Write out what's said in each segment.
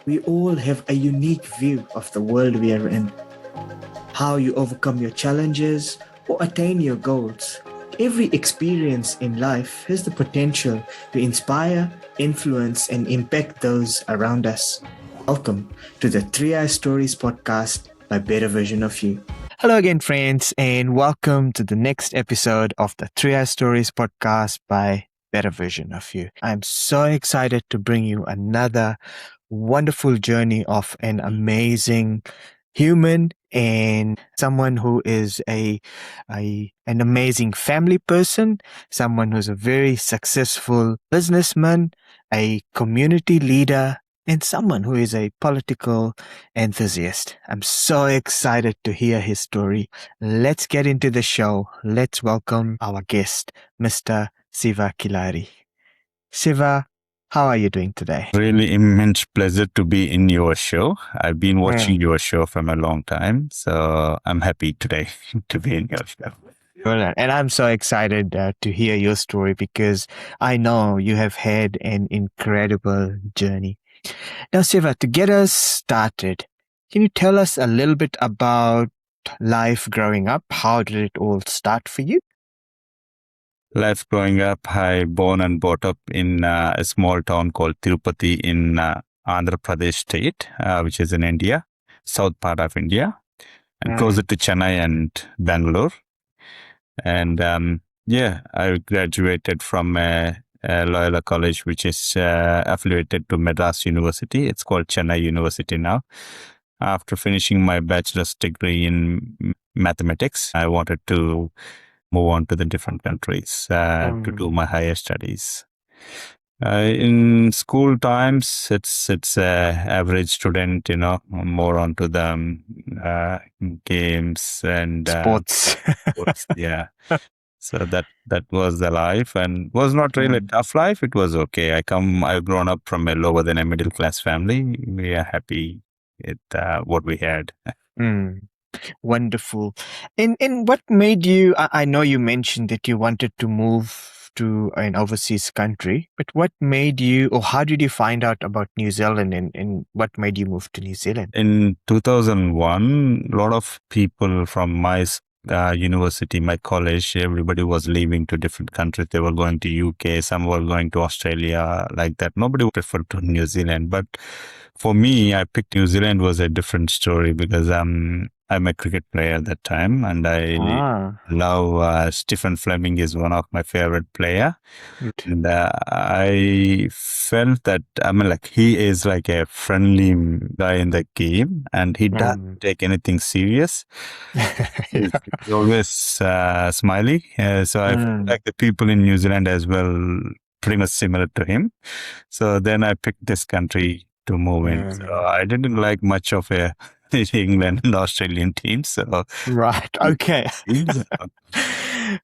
We all have a unique view of the world we are in, how you overcome your challenges or attain your goals. Every experience in life has the potential to inspire, influence, and impact those around us. Welcome to the 3i Stories podcast by Better Version of You. Hello again, friends, and welcome to the next episode of the 3i Stories podcast by Better Version of You. I'm so excited to bring you another wonderful journey of an amazing human and someone who is an amazing family person, someone who's a very successful businessman, a community leader, and someone who is a political enthusiast. I'm so excited to hear his story. Let's get into the show. Let's welcome our guest, Mr. Siva Kilari. Siva, how are you doing today? Really immense pleasure to be in your show. I've been watching your show from a long time, so I'm happy today to be in your show. Brilliant. And I'm so excited to hear your story because I know you have had an incredible journey. Now, Siva, to get us started, can you tell us a little bit about life growing up? How did it all start for you? Life growing up, I born and brought up in a small town called Tirupati in Andhra Pradesh state, which is in India, south part of India, and closer to Chennai and Bangalore. And I graduated from Loyola College, which is affiliated to Madras University. It's called Chennai University now. After finishing my bachelor's degree in mathematics, I wanted to move on to the different countries to do my higher studies. In school times, it's average student, more onto the games and sports. Yeah. So that was the life, and was not really a tough life. It was okay. I've grown up from a lower than a middle class family. We are happy with what we had. Wonderful. And what made you, I know you mentioned that you wanted to move to an overseas country, but what made you, or how did you find out about New Zealand and what made you move to New Zealand? In 2001, a lot of people from my university, my college, everybody was leaving to different countries. They were going to UK, some were going to Australia, like that. Nobody preferred to New Zealand. But for me, I picked New Zealand was a different story because I'm a cricket player at that time, and I love Stephen Fleming is one of my favorite player. And I felt that, he is like a friendly guy in the game, and he doesn't take anything serious. He's always smiley. So I felt like the people in New Zealand as well, pretty much similar to him. So then I picked this country to move in. So I didn't like much of a England and Australian teams. So right. Okay.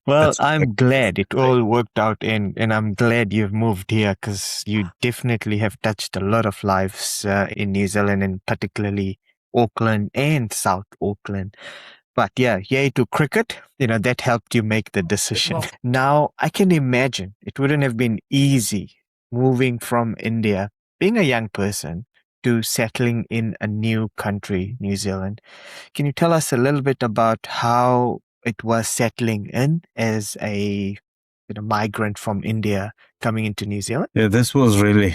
Well, I'm glad it all worked out and I'm glad you've moved here because you definitely have touched a lot of lives in New Zealand and particularly Auckland and South Auckland. But yeah, yay to cricket, that helped you make the decision. Now, I can imagine it wouldn't have been easy moving from India, being a young person, to settling in a new country, New Zealand. Can you tell us a little bit about how it was settling in as a migrant from India coming into New Zealand? Yeah, this was really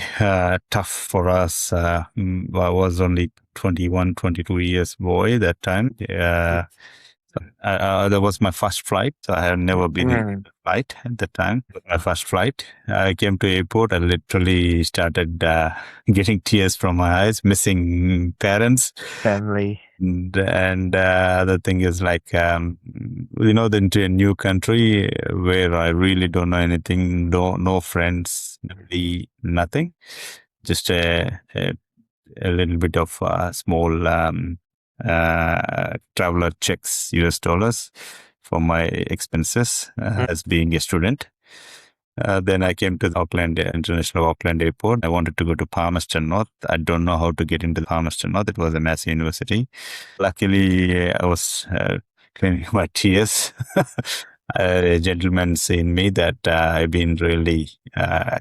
tough for us. I was only 21, 22 years boy that time. That was my first flight. So I had never been in a flight at the time. My first flight. I came to airport. I literally started getting tears from my eyes, missing parents. Family. And the thing is into a new country where I really don't know anything, no friends, really nothing. Just a little bit of small traveler checks, US dollars for my expenses as being a student. Then I came to the International Auckland Airport. I wanted to go to Palmerston North. I don't know how to get into Palmerston North. It was a massive university. Luckily, I was cleaning my tears a gentleman seen me that I've been really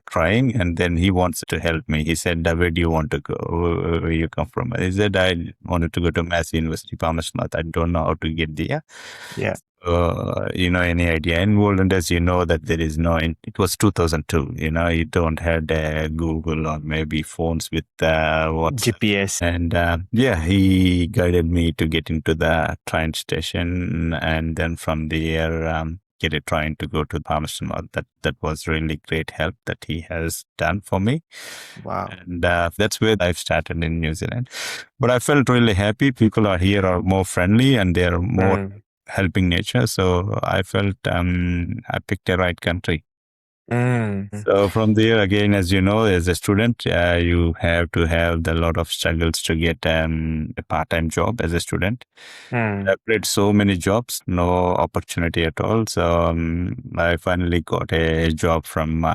crying, and then he wants to help me. He said, "Where do you want to go? Where you come from?" I said, "I wanted to go to Mass University, Palmerston. I don't know how to get there. Yeah. Any idea?" In Poland, as you know, that there is no. It was 2002. You don't have Google or maybe phones with WhatsApp. GPS. And he guided me to get into the train station, and then from there, get a train to go to Palmerston. That was really great help that he has done for me. Wow. And that's where I've started in New Zealand. But I felt really happy. People are here are more friendly and they're more helping nature. So I felt I picked the right country. So from there, again, as you know, as a student, you have to have a lot of struggles to get a part-time job as a student. I applied so many jobs, no opportunity at all. So I finally got a job from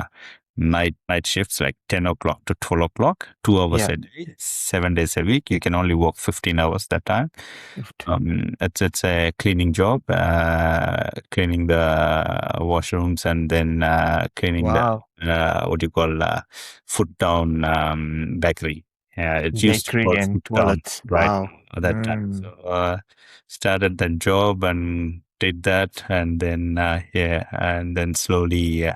night shifts, like 10 o'clock to 12 o'clock, 2 hours a day, 7 days a week. You can only work 15 hours that time. It's a cleaning job, cleaning the washrooms, and then cleaning the what you call foot down bakery. It used to be Bakery called and foot down, toilets. right? Wow. At that time. So started that job and did that, and then and then slowly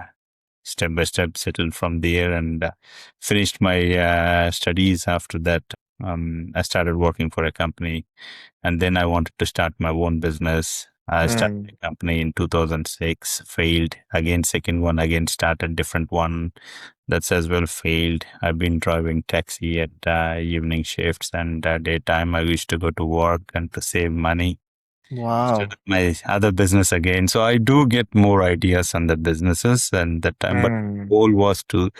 step by step settled from there, and finished my studies. After that, I started working for a company, and then I wanted to start my own business. I started a company in 2006, failed again, second one again, started different one. That's as well failed. I've been driving taxi at evening shifts, and daytime I used to go to work and to save money. Wow. Started my other business again. So I do get more ideas on the businesses and that time, but the goal was to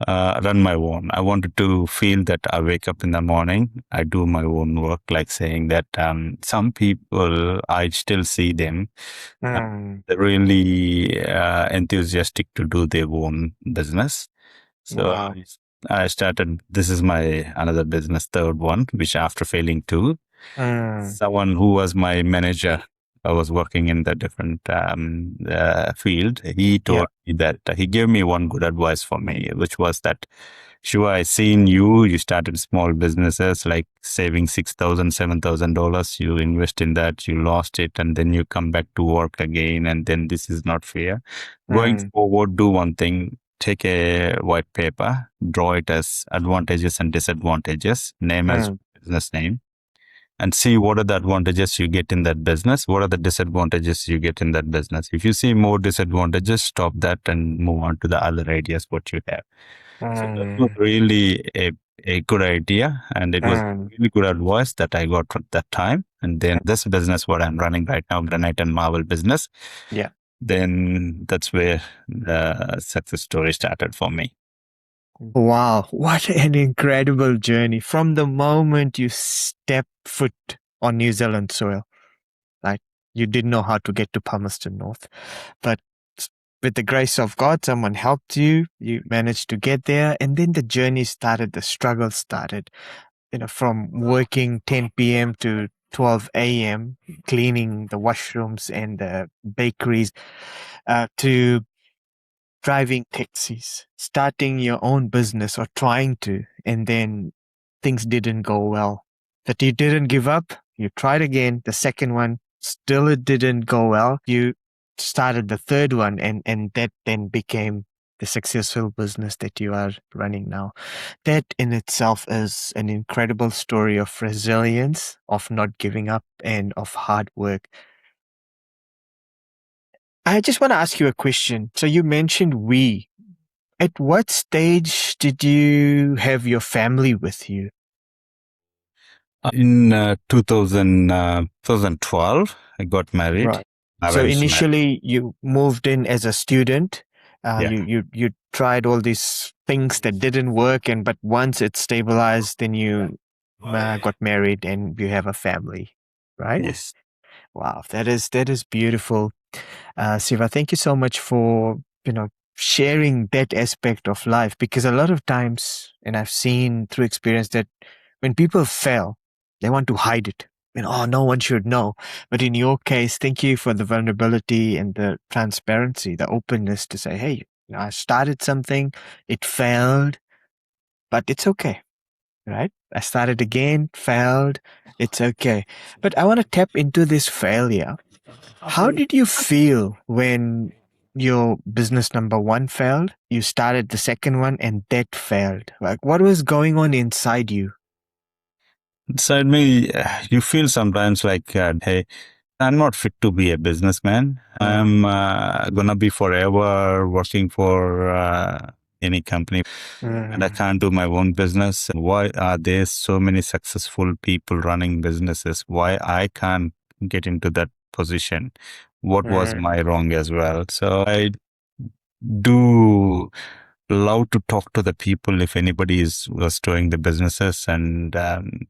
run my own. I wanted to feel that I wake up in the morning, I do my own work, like saying that some people, I still see them, they're really enthusiastic to do their own business. So I started, this is my another business, third one, which after failing two, someone who was my manager, I was working in the different field. He told me that he gave me one good advice for me, which was that, Shiva, I seen you started small businesses like saving $6,000, $7,000. You invest in that, you lost it, and then you come back to work again, and then this is not fair. Going forward, do one thing. Take a white paper, draw it as advantages and disadvantages, name as business name, and see what are the advantages you get in that business, what are the disadvantages you get in that business. If you see more disadvantages, stop that and move on to the other ideas what you have. So that was really a good idea, and it was really good advice that I got at that time. And then this business what I'm running right now, Granite and Marble business, then that's where the success story started for me. Wow, what an incredible journey from the moment you step foot on New Zealand soil. Like, you didn't know how to get to Palmerston North, but with the grace of God, someone helped you, you managed to get there, and then the journey started, the struggle started, from working 10 p.m. to 12 a.m., cleaning the washrooms and the bakeries, to driving taxis, starting your own business or trying to, and then things didn't go well. But you didn't give up. You tried again. The second one, still it didn't go well. You started the third one, and that then became the successful business that you are running now. That in itself is an incredible story of resilience, of not giving up, and of hard work. I just want to ask you a question. So you mentioned we. At what stage did you have your family with you? In 2012, I got married. Right. So initially you moved in as a student. You tried all these things that didn't work, but once it stabilized, then you got married and you have a family, right? Yes. Wow, that is beautiful. Siva, thank you so much for sharing that aspect of life, because a lot of times, and I've seen through experience, that when people fail, they want to hide it. oh, no one should know. But in your case, thank you for the vulnerability and the transparency, the openness to say, hey, I started something, it failed, but it's okay, right? I started again, failed, it's okay. But I want to tap into this failure. How did you feel when your business number one failed? You started the second one and that failed. Like, what was going on inside you? Inside me, you feel sometimes like, hey, I'm not fit to be a businessman. I'm gonna be forever working for any company, and I can't do my own business. Why are there so many successful people running businesses? Why I can't get into that position? What was my wrong as well? So I do love to talk to the people if anybody was doing the businesses, and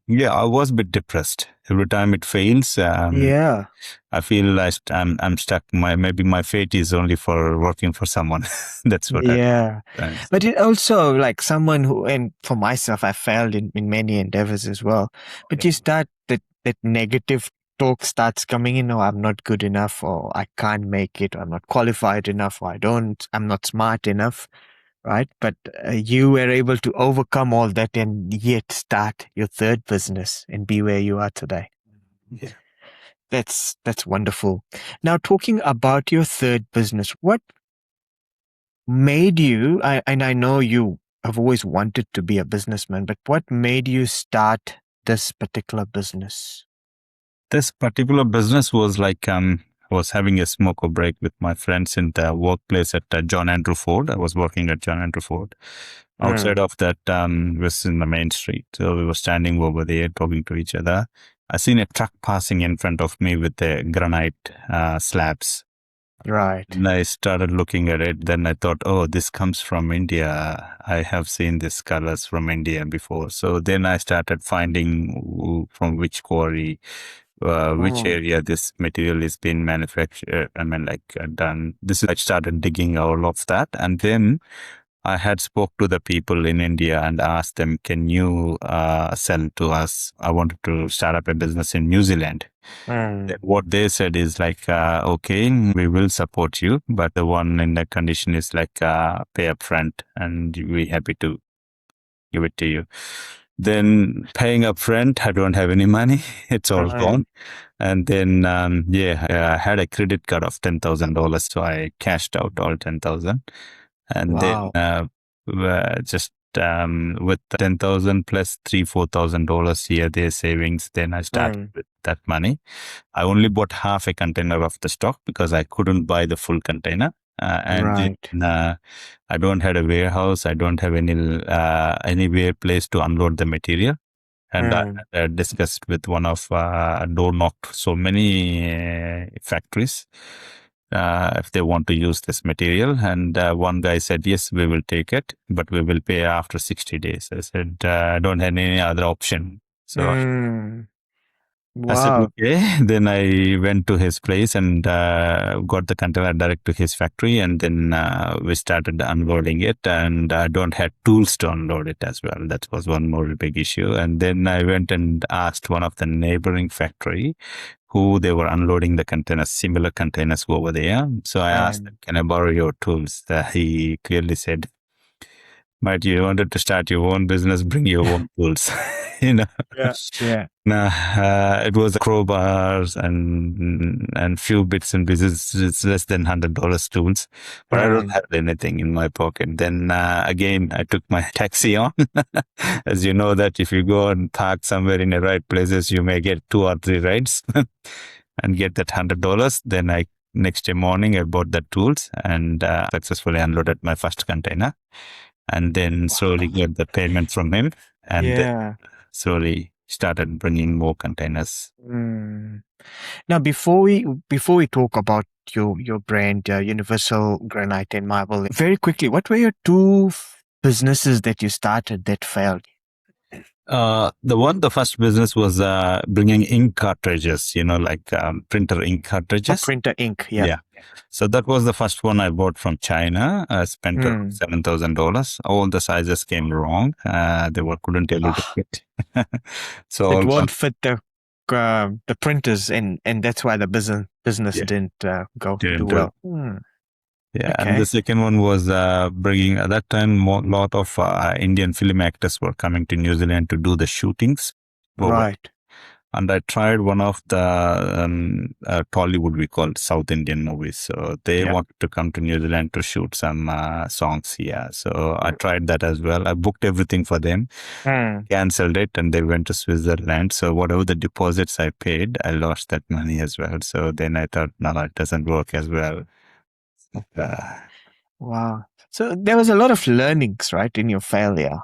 yeah, I was a bit depressed every time it fails. Yeah. I feel I'm stuck. Maybe my fate is only for working for someone. That's what Yeah. I. But it also, like someone who, and for myself, I failed in many endeavors as well. But you start that negative talk starts coming in, oh, I'm not good enough, or I can't make it, or I'm not qualified enough, or I'm not smart enough, right? But you were able to overcome all that and yet start your third business and be where you are today. Yeah. That's wonderful. Now, talking about your third business, what made you, and I know you have always wanted to be a businessman, but what made you start this particular business? This particular business was like I was having a smoke or break with my friends in the workplace at John Andrew Ford. I was working at John Andrew Ford. Outside of that was in the main street. So we were standing over there talking to each other. I seen a truck passing in front of me with the granite slabs. Right. And I started looking at it. Then I thought, oh, this comes from India. I have seen these colors from India before. So then I started finding from which quarry, which area this material is being manufactured. I mean, like done. I started digging all of that. And then I had spoke to the people in India and asked them, can you sell to us? I wanted to start up a business in New Zealand. What they said is like, okay, we will support you, but the one in the condition is like pay up front and we're happy to give it to you. Then paying up front, I don't have any money. It's all gone. And then, I had a credit card of $10,000. So I cashed out all 10,000. And Wow. then just with 10,000 plus $4,000 here, their savings, then I started with that money. I only bought half a container of the stock because I couldn't buy the full container. Then I don't have a warehouse. I don't have anywhere place to unload the material. And I discussed with one of door knocked so many factories if they want to use this material. And one guy said, yes, we will take it, but we will pay after 60 days. I said, I don't have any other option. So I said, Wow. okay. Then I went to his place and got the container direct to his factory. And then we started unloading it. And I don't have tools to unload it as well. That was one more big issue. And then I went and asked one of the neighboring factory who they were unloading the containers, similar containers over there. So I asked them, can I borrow your tools? He clearly said, but you wanted to start your own business, bring your own tools. Yeah. It was crowbars and few bits and pieces. It's less than $100 tools, but I don't have anything in my pocket. Then again, I took my taxi on. As you know that if you go and park somewhere in the right places, you may get 2 or 3 rides and get that $100. Then next day morning, I bought the tools and successfully unloaded my first container. And then slowly got the payment from him, and then slowly started bringing more containers. Now, before we talk about your brand, Universal Granite and Marble, very quickly, what were your 2 businesses that you started that failed? The first business was bringing ink cartridges, like printer ink cartridges. Printer ink, yeah. So that was the first one I bought from China. I spent $7,000. All the sizes came wrong. They couldn't able to fit. So it won't fit the the printers, and that's why the business Yeah. didn't go Didn't do do it. well. Yeah, and Okay. the second one was bringing, at that time, lot of Indian film actors were coming to New Zealand to do the shootings over. Right. And I tried one of the Tollywood, we call it South Indian movies. So they Yeah. wanted to come to New Zealand to shoot some songs here. So I tried that as well. I booked everything for them, canceled it, and they went to Switzerland. So whatever the deposits I paid, I lost that money as well. So then I thought, no, it doesn't work as well. Uh, Wow. So there was a lot of learnings, right, in your failure.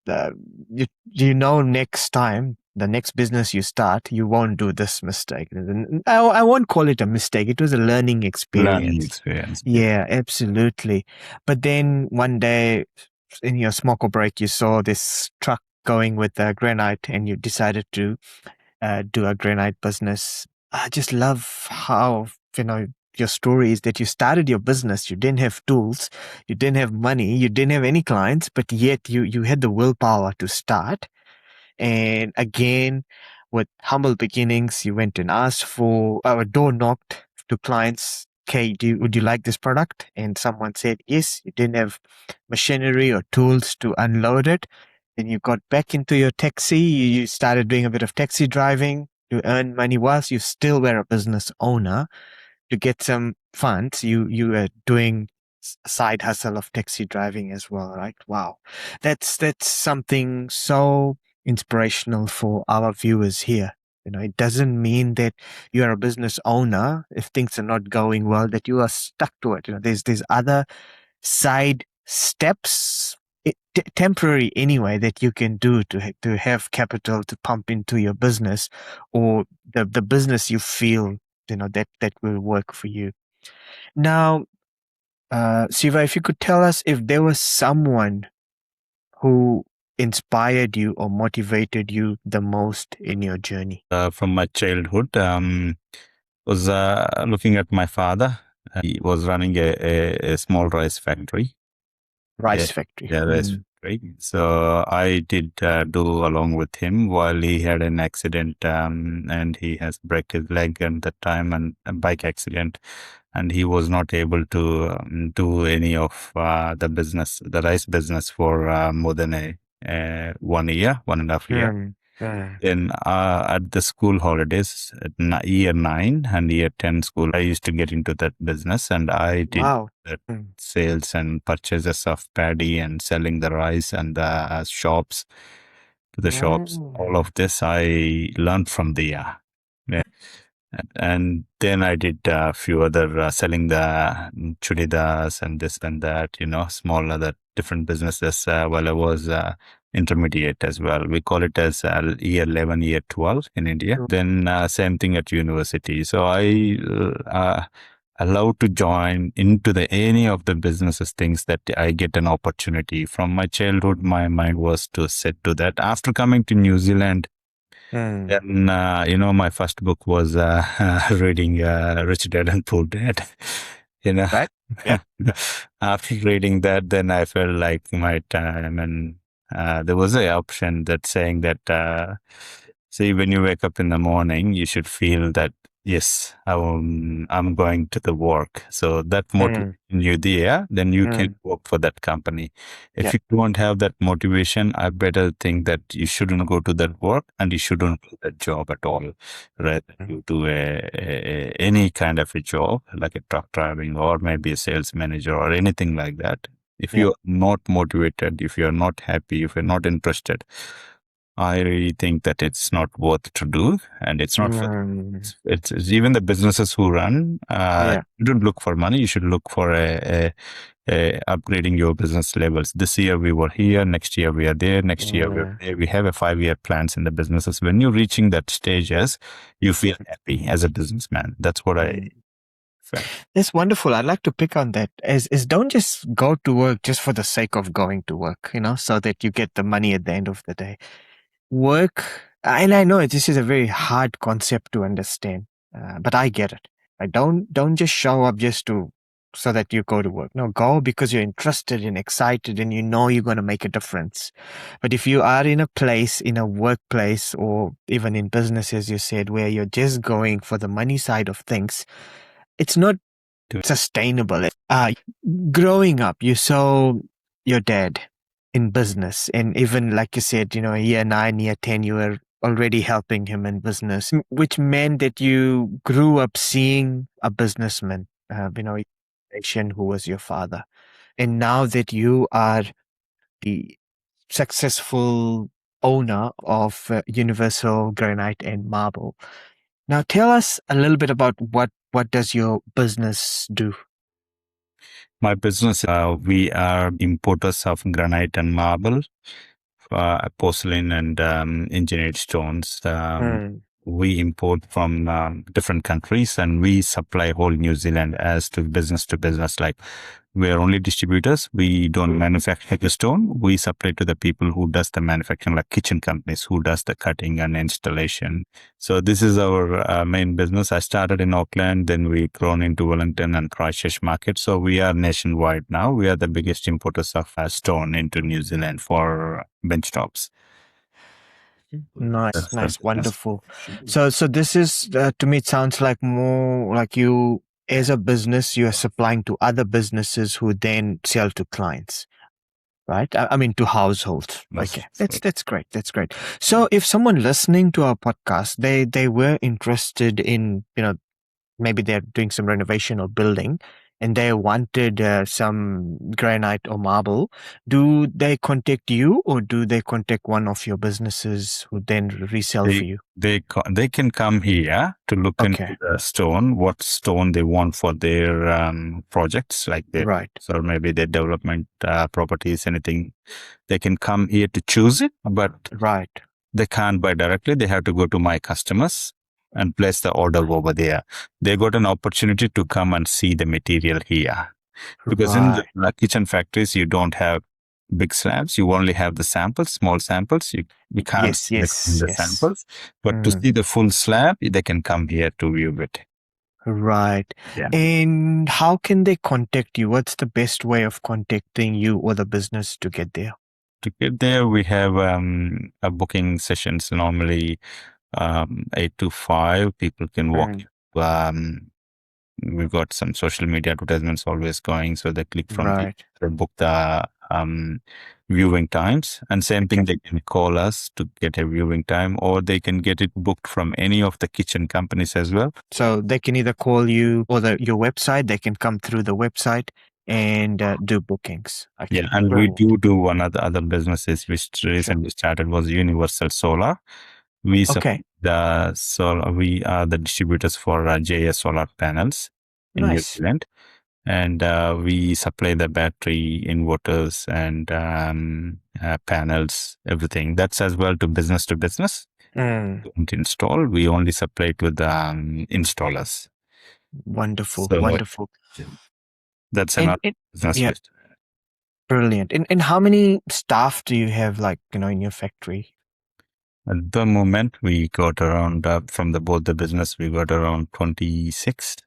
You know, next time, the next business you start, you won't do this mistake. And I won't call it a mistake. It was a learning learning experience. experience. Yeah, absolutely. But then one day in your smoke break, you saw this truck going with granite, and you decided to do a granite business. I just love how, your story is that you started your business. You didn't have tools, you didn't have money, you didn't have any clients, but yet you had the willpower to start. And again, with humble beginnings, you went and asked for a door knocked to clients. Okay, would you like this product? And someone said yes. You didn't have machinery or tools to unload it. Then you got back into your taxi. You started doing a bit of taxi driving to earn money whilst you still were a business owner. To get some funds, you were doing a side hustle of taxi driving as well, right? Wow, that's something so inspirational for our viewers here. It doesn't mean that you are a business owner if things are not going well that you are stuck to it. There's other side steps, temporary anyway, that you can do to have capital to pump into your business, or the business you feel that will work for you. Now, Siva, if you could tell us if there was someone who inspired you or motivated you the most in your journey. From my childhood, was looking at my father. He was running a small rice factory. Rice factory. Yeah, rice factory. So I did do along with him while he had an accident, and he has broke his leg at that time, and a bike accident, and he was not able to do any of the rice business for more than a 1 year, 1.5 year. Then at the school holidays, at year 9 and year 10 school, I used to get into that business, and I did Wow. that sales and purchases of paddy and selling the rice and the shops to the shops. All of this I learned from the yeah. And then I did a few other selling the chudidas and this and that, small other different businesses while I was intermediate as well. We call it as year 11, year 12 in India. Then same thing at university. So I allowed to join into any of the businesses things that I get an opportunity. From my childhood, my mind was to set to that. After coming to New Zealand, then, my first book was reading Rich Dad and Poor Dad. Right? Yeah. After reading that, then I felt like my time, and there was an option that saying that, see, when you wake up in the morning, you should feel that, yes, I'm going to the work. So that motivates you there, then you can work for that company. If you don't have that motivation, I better think that you shouldn't go to that work and you shouldn't do that job at all. Rather, you do any kind of a job, like a truck driving or maybe a sales manager or anything like that. If you're not motivated, if you're not happy, if you're not interested, I really think that it's not worth to do, and it's not for it's even the businesses who run. You don't look for money. You should look for a upgrading your business levels. This year we were here. Next year we are there. Next year we're there. We have a 5-year plans in the businesses. When you're reaching that stages, you feel happy as a businessman. That's what I felt. That's wonderful. I'd like to pick on that. Is don't just go to work just for the sake of going to work, so that you get the money at the end of the day. Work, and I know this is a very hard concept to understand, but I get it. I don't just show up just to so that you go to work. No, go because you're interested and excited and you know you're going to make a difference. But if you are in a place, in a workplace, or even in business, as you said, where you're just going for the money side of things, it's not sustainable. Growing up, you saw your dad in business, and even like you said, year 9, year 10, you were already helping him in business, which meant that you grew up seeing a businessman, who was your father. And now that you are the successful owner of Universal Granite and Marble, now tell us a little bit about what does your business do? My business, we are importers of granite and marble, porcelain and engineered stones. We import from different countries and we supply whole New Zealand as to business. Like, we are only distributors. We don't manufacture the stone. We supply to the people who does the manufacturing, like kitchen companies who does the cutting and installation. So this is our main business. I started in Auckland, then we grown into Wellington and Christchurch market. So we are nationwide now. We are the biggest importers of stone into New Zealand for bench tops. Nice, wonderful. So this is, to me, it sounds like more like you, as a business, you are supplying to other businesses who then sell to clients, right? I mean, to households. Okay, that's great. That's great. So if someone listening to our podcast, they were interested in, maybe they're doing some renovation or building, and they wanted some granite or marble, do they contact you or do they contact one of your businesses who then resell for you? They can come here to look into the stone, what stone they want for their projects, like their or maybe their development properties, anything. They can come here to choose it, but they can't buy directly. They have to go to my customers and place the order over there. They got an opportunity to come and see the material here. Because in the kitchen factories, you don't have big slabs. You only have the samples, small samples. You can't see the samples. But to see the full slab, they can come here to view it. Right. Yeah. And how can they contact you? What's the best way of contacting you or the business to get there? To get there, we have a booking sessions normally 8 to 5. People can walk. We've got some social media advertisements always going, so they click from they book the viewing times, and same thing, they can call us to get a viewing time, or they can get it booked from any of the kitchen companies as well. So they can either call you or your website. They can come through the website and do bookings. Yeah, and we do one of the other businesses which recently started was Universal Solar. We supply the solar. We are the distributors for JS solar panels in New Zealand, and we supply the battery inverters and panels, everything. That's as well to business. Don't install. We only supply to the installers. Wonderful. That's another business. Yeah. Brilliant. And how many staff do you have, in your factory? At the moment, we got around, from both the business, we got around 26.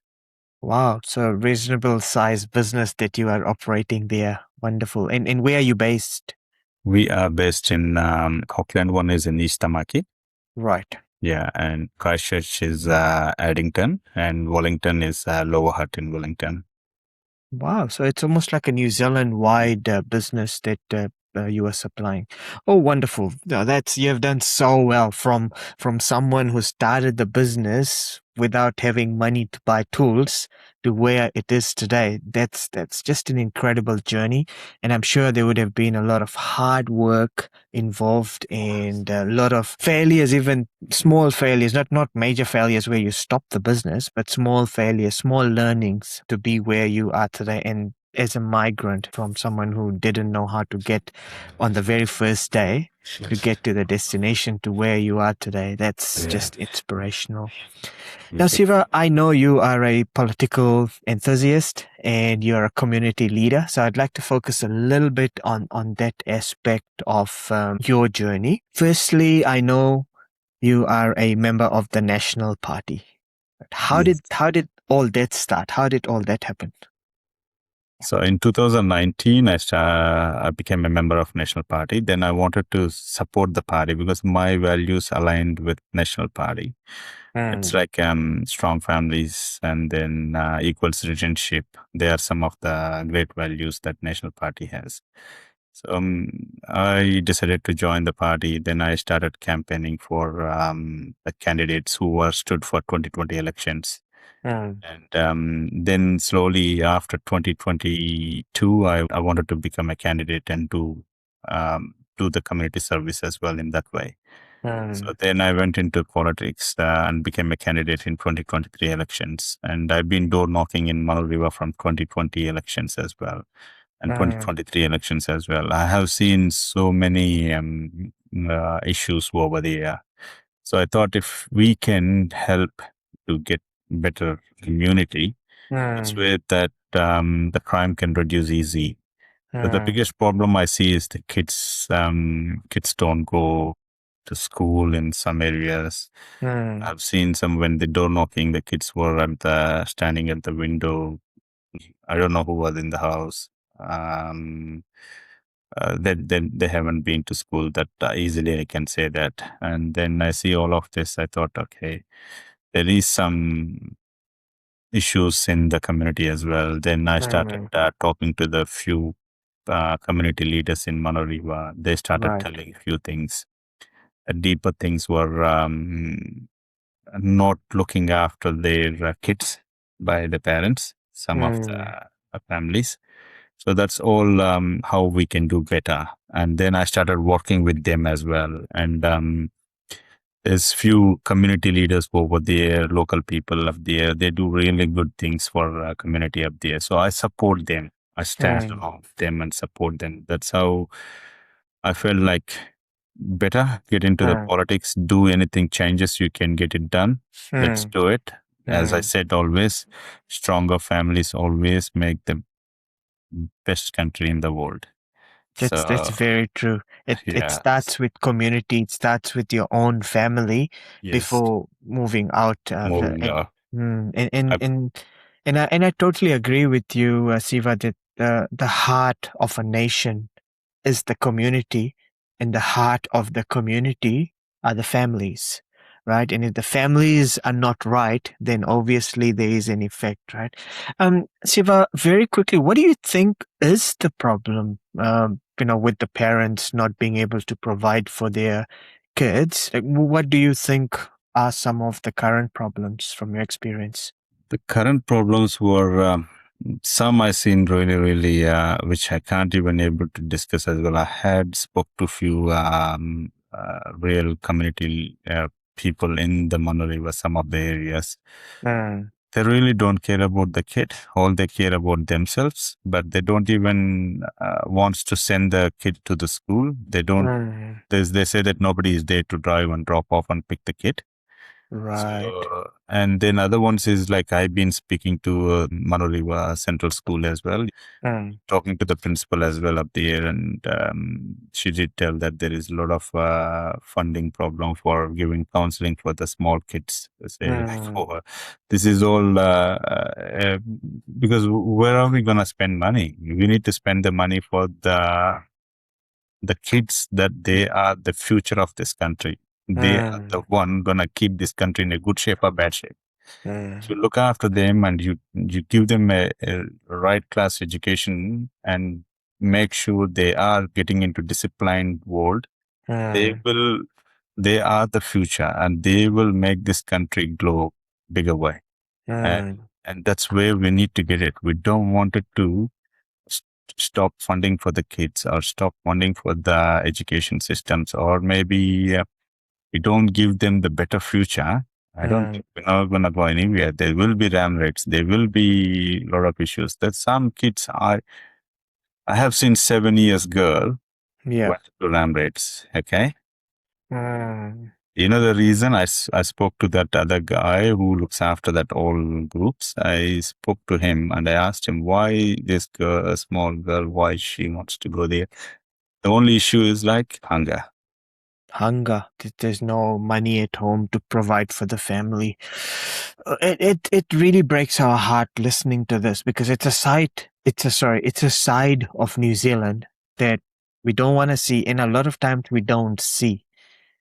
Wow, it's a reasonable size business that you are operating there. Wonderful. And where are you based? We are based in Auckland. One is in East Tamaki. Right. Yeah, and Christchurch is Addington, and Wellington is Lower Hutt in Wellington. Wow, so it's almost like a New Zealand-wide business that you are supplying. Oh, wonderful! You have done so well from someone who started the business without having money to buy tools to where it is today. That's just an incredible journey, and I'm sure there would have been a lot of hard work involved and a lot of failures, even small failures, not major failures where you stop the business, but small failures, small learnings to be where you are today. And as a migrant, from someone who didn't know how to get on the very first day to get to the destination to where you are today, that's just inspirational. Now, Siva, I know you are a political enthusiast and you're a community leader, so I'd like to focus a little bit on that aspect of your journey. Firstly, I know you are a member of the National Party. How did all that start? How did all that happen? So in 2019, I became a member of National Party. Then I wanted to support the party because my values aligned with National Party. It's like strong families and then equal citizenship. They are some of the great values that National Party has. So I decided to join the party. Then I started campaigning for the candidates who were stood for 2020 elections. And then slowly after 2022, I wanted to become a candidate and do the community service as well in that way. So then I went into politics and became a candidate in 2023 elections. And I've been door knocking in Manu River from 2020 elections as well and 2023 elections as well. I have seen so many issues over there. So I thought if we can help to get better community, it's where that the crime can reduce easy. But the biggest problem I see is the kids. Kids don't go to school in some areas. I've seen some when the door knocking, the kids were at the standing at the window. I don't know who was in the house. They haven't been to school that easily. I can say that. And then I see all of this. I thought, okay, there is some issues in the community as well. Then I started talking to the few community leaders in Manoriva. They started telling a few things. Deeper things were not looking after their kids by the parents, some of the families. So that's all how we can do better. And then I started working with them as well. And there's few community leaders over there, local people up there. They do really good things for community up there. So I support them. I stand along with them and support them. That's how I felt like better get into the politics, do anything changes you can get it done. Let's do it. As I said, always stronger families always make the best country in the world. That's very true. It starts with community. It starts with your own family before moving out. And I totally agree with you, Siva, that the heart of a nation is the community, and the heart of the community are the families, right? And if the families are not right, then obviously there is an effect, right? Siva, very quickly, what do you think is the problem, with the parents not being able to provide for their kids? Like, what do you think are some of the current problems from your experience? The current problems were some I seen really, which I can't even able to discuss as well. I had spoke to few real community people in the Manoriva, some of the areas. They really don't care about the kid. All they care about themselves, but they don't even wants to send the kid to the school. They don't. They say that nobody is there to drive and drop off and pick the kid. Right. So, and then other ones is like I've been speaking to Manoriva Central School as well, talking to the principal as well up there, and she did tell that there is a lot of funding problem for giving counseling for the small kids. Say, like, this is all because where are we gonna spend money? We need to spend the money for the kids that they are the future of this country. They are the one gonna keep this country in a good shape or bad shape. If you look after them and you give them a right class education and make sure they are getting into disciplined world, they are the future and they will make this country grow bigger way. And that's where we need to get it. We don't want it to stop funding for the kids or stop funding for the education systems, or maybe we don't give them the better future. I don't think we're not going to go anywhere. There will be ram rates. There will be a lot of issues. That some kids I have seen 7 years girl went to ram rates. Okay. You know the reason? I spoke to that other guy who looks after that all groups. I spoke to him and I asked him why this girl, a small girl, why she wants to go there. The only issue is like hunger. There's no money at home to provide for the family. It really breaks our heart listening to this, because it's a sight it's a side of New Zealand that we don't want to see, and a lot of times we don't see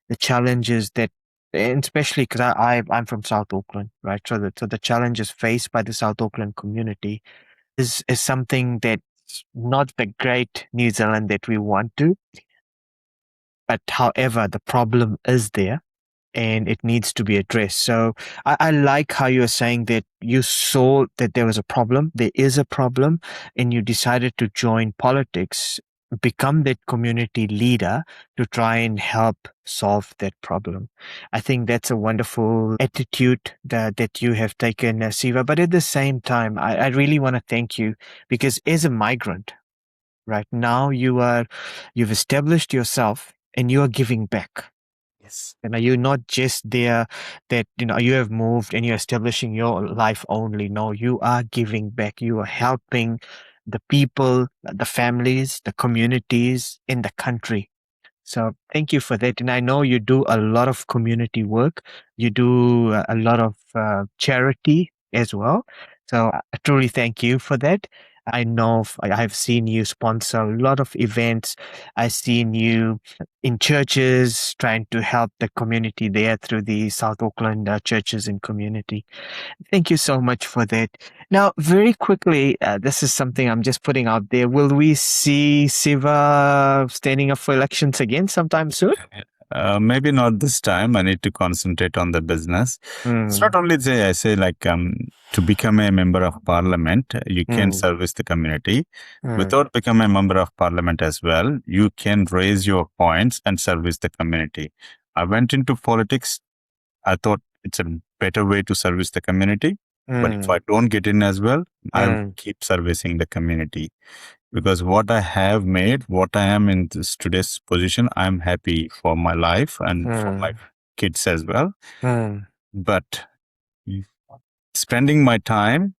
the challenges that, and especially because I'm from South Auckland, right? So the challenges faced by the South Auckland community is something that's not the great New Zealand that we want to, but however, the problem is there and it needs to be addressed. So I like how you're saying that you saw that there was a problem, there is a problem, and you decided to join politics, become that community leader to try and help solve that problem. I think that's a wonderful attitude that you have taken, Siva. But at the same time, I really want to thank you because as a migrant, right now you've established yourself and you are giving back. Yes. And are you not just there that, you have moved and you're establishing your life only? No, you are giving back. You are helping the people, the families, the communities in the country. So thank you for that. And I know you do a lot of community work. You do a lot of charity as well. So I truly thank you for that. I know I've seen you sponsor a lot of events. I've seen you in churches trying to help the community there through the South Auckland churches and community. Thank you so much for that. Now, very quickly, this is something I'm just putting out there. Will we see Siva standing up for elections again sometime soon? Maybe not this time. I need to concentrate on the business. It's not only I say like to become a member of parliament, you can service the community. Without becoming a member of parliament as well, you can raise your points and service the community. I went into politics. I thought it's a better way to service the community. But if I don't get in as well, I will keep servicing the community. Because what I have made, what I am in today's position, I'm happy for my life and for my kids as well. But spending my time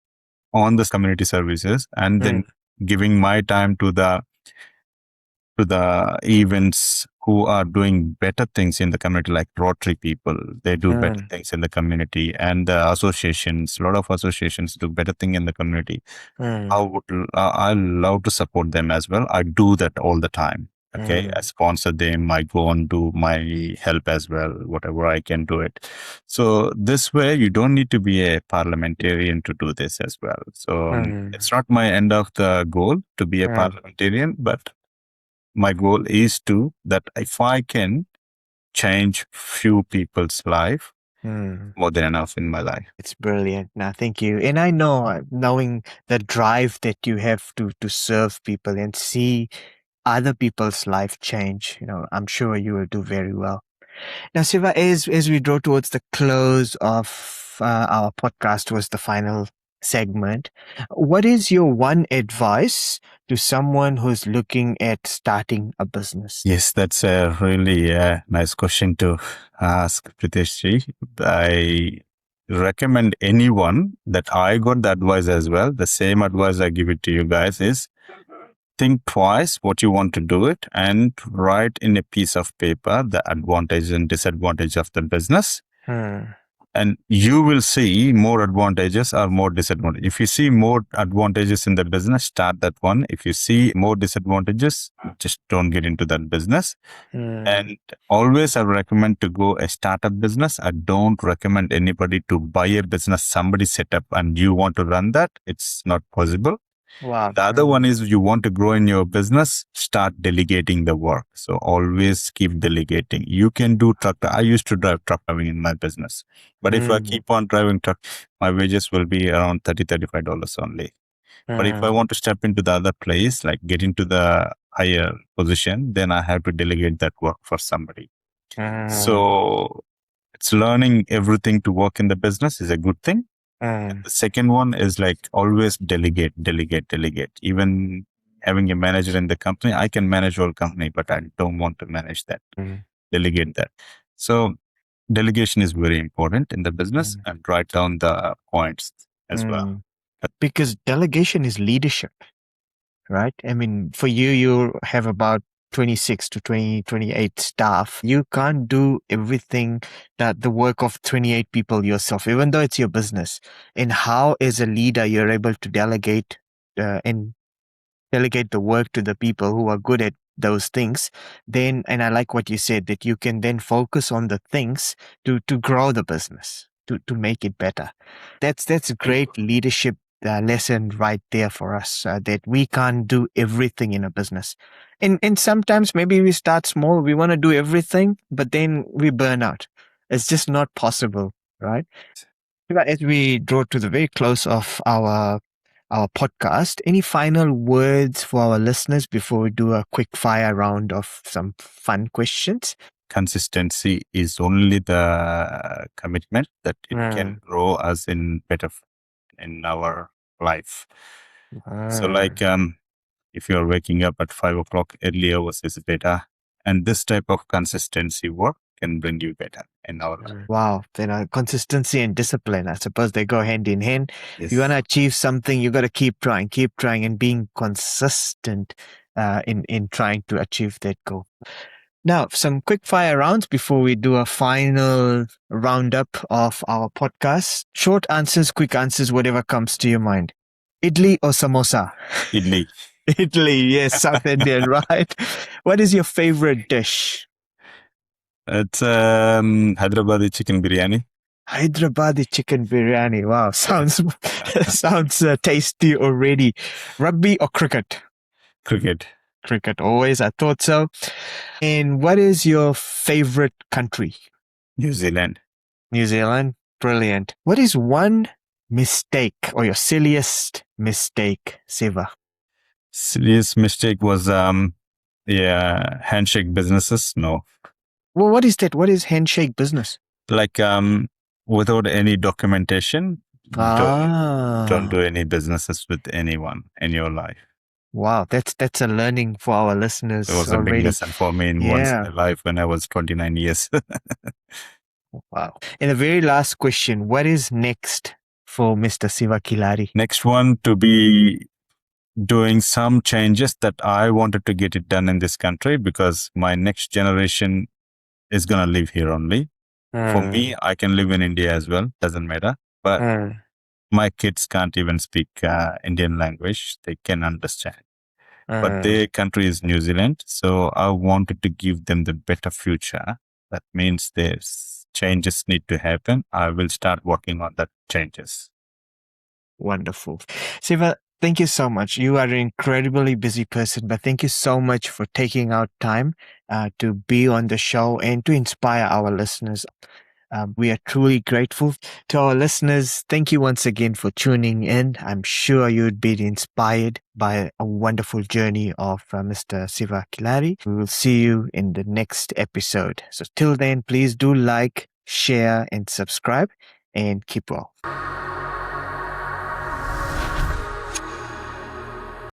on the community services and then giving my time to the events who are doing better things in the community, like Rotary people, they do better things in the community, and the associations, a lot of associations do better thing in the community. I love to support them as well. I do that all the time. Okay, I sponsor them. I go and do my help as well, whatever I can do it. So this way, you don't need to be a parliamentarian to do this as well. So it's not my end of the goal to be a parliamentarian, but my goal is that if I can change few people's life, more than enough in my life. It's brilliant. Now, thank you. And I know, knowing the drive that you have to serve people and see other people's life change, I'm sure you will do very well. Now, Siva, as we draw towards the close of our podcast, towards the final segment, what is your one advice to someone who's looking at starting a business? Yes, that's a really nice question to ask, Pritesh. I recommend anyone that I got the advice as well. The same advice I give it to you guys is think twice what you want to do it and write in a piece of paper the advantage and disadvantage of the business. And you will see more advantages or more disadvantages. If you see more advantages in the business, start that one. If you see more disadvantages, just don't get into that business. And always I recommend to go a startup business. I don't recommend anybody to buy a business somebody set up and you want to run that. It's not possible. Wow. The other one is you want to grow in your business, start delegating the work. So always keep delegating. You can do truck. I used to drive truck driving in my business. But if I keep on driving truck, my wages will be around $30, $35 only. But if I want to step into the other place, like get into the higher position, then I have to delegate that work for somebody. So it's learning everything to work in the business is a good thing. And the second one is like always delegate. Even having a manager in the company, I can manage whole company, but I don't want to manage that. Delegate that. So delegation is very important in the business and write down the points as well. Because delegation is leadership, right? I mean, for you have about 26 to 28 staff. You can't do everything that the work of 28 people yourself, even though it's your business. And how, as a leader, you're able to delegate and delegate the work to the people who are good at those things, then, and I like what you said, that you can then focus on the things to grow the business, to make it better. That's a great leadership lesson right there for us, that we can't do everything in a business. And sometimes maybe we start small, we want to do everything, but then we burn out. It's just not possible, right? As we draw to the very close of our podcast, any final words for our listeners before we do a quick fire round of some fun questions? Consistency is only the commitment that it can grow us in better in our life. So like if you're waking up at 5 o'clock earlier versus better, and this type of consistency work can bring you better in our life. Wow, consistency and discipline, I suppose they go hand in hand. Yes. If you want to achieve something, you got to keep trying and being consistent in trying to achieve that goal. Now, some quick fire rounds before we do a final roundup of our podcast. Short answers, quick answers, whatever comes to your mind. Idli or samosa? Idli. Idli, yes, South Indian, right? What is your favorite dish? It's Hyderabadi chicken biryani. Hyderabadi chicken biryani. Wow, sounds tasty already. Rugby or cricket? Cricket. Cricket, always. I thought so. And what is your favorite country? New Zealand. New Zealand. Brilliant. What is one mistake or your silliest mistake, Siva? Silliest mistake was handshake businesses. No. Well, what is that? What is handshake business? Like without any documentation, don't do any businesses with anyone in your life. Wow, that's a learning for our listeners. It was already. A big lesson for me in once in my life when I was 29 years. Wow. And the very last question, what is next for Mr. Siva Kilari? Next one to be doing some changes that I wanted to get it done in this country because my next generation is going to live here only. For me, I can live in India as well. Doesn't matter. But my kids can't even speak Indian language. They can understand. But their country is New Zealand. So I wanted to give them the better future. That means there's changes need to happen. I will start working on that changes. Wonderful. Siva, thank you so much. You are an incredibly busy person, but thank you so much for taking out time to be on the show and to inspire our listeners. We are truly grateful to our listeners. Thank you once again for tuning in. I'm sure you'd be inspired by a wonderful journey of Mr. Siva Kilari. We will see you in the next episode. So till then, please do like, share, and subscribe, and keep well.